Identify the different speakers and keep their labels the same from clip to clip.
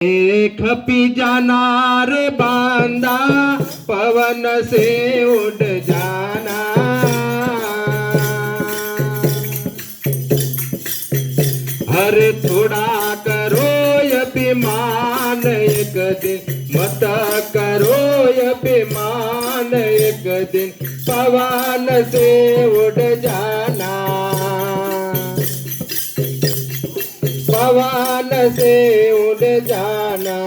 Speaker 1: खपी जाना रे बांदा पवन से उड़ जाना। हरे थोड़ा करो अभिमान एक दिन, मत करो अभिमान एक दिन, पवन से उड़ जाना। पवन से उड़ जाना।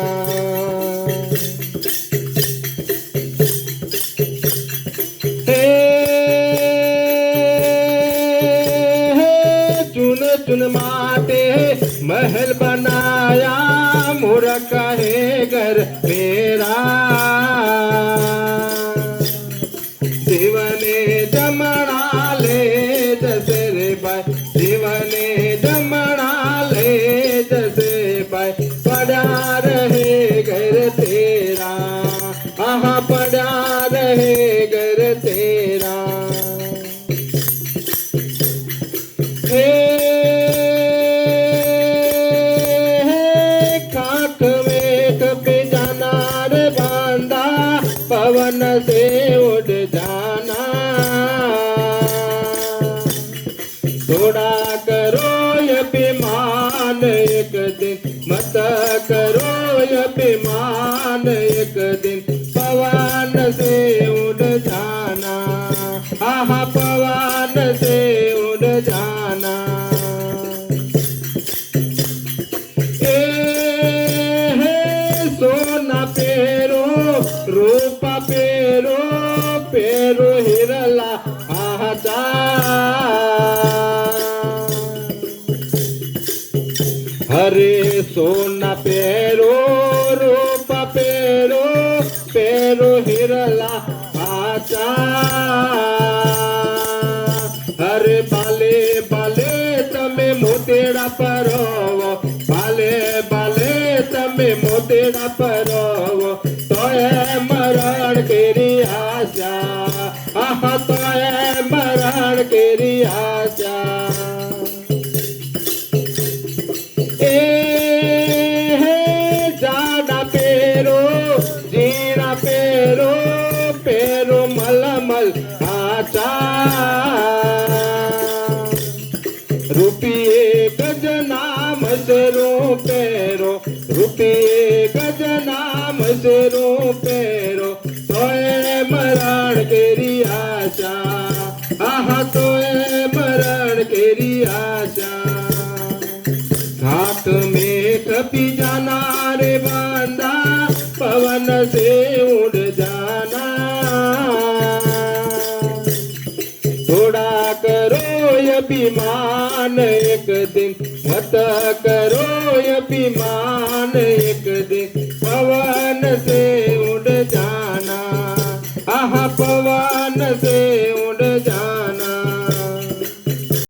Speaker 1: चुन चुन माटे महल बनाया, मूर्ख है घर मेरा। जीवने जमना ले जैसे रे बाई, जीवने जमना ले जैसे बाई, पड़ा रहे घर तेरा। आहा पड़ा रहे घर तेरा। खाक में कभी जाना रे बांदा, पवन से उड़ जाना। थोड़ा करो अभिमान एक दिन, मत करो अभिमान एक दिन, पवन से उड़ जाना। आहा पवन से उड़ जाना। सोना पेरो रूपा पेरो, पेरो हिरला आजा। हरे सोना पेरो रूपा पेरो, पेरो हिरला आजा। हरे बाले बाले तमे मोतेड़ा परोवो, बाले बाले तमे मोतेड़ा परोवो, तोए मरण केरी आशा। आहा तोए मरण केरी आशा। जाना पेरो जीना पेरो, पेरो मलमल आचा। रुपये गज नाम से रो पेरो, रुपये गज नाम से रो पेरो, तोए मरण केरी आशा। आहा तोए मरण केरी आशा। घाट में कभी जाना रे बांदा, पवन से उड़ जाना। थोड़ा करो अभिमान एक दिन, मत करो अभिमान एक दिन, पवन से उड़ जाना।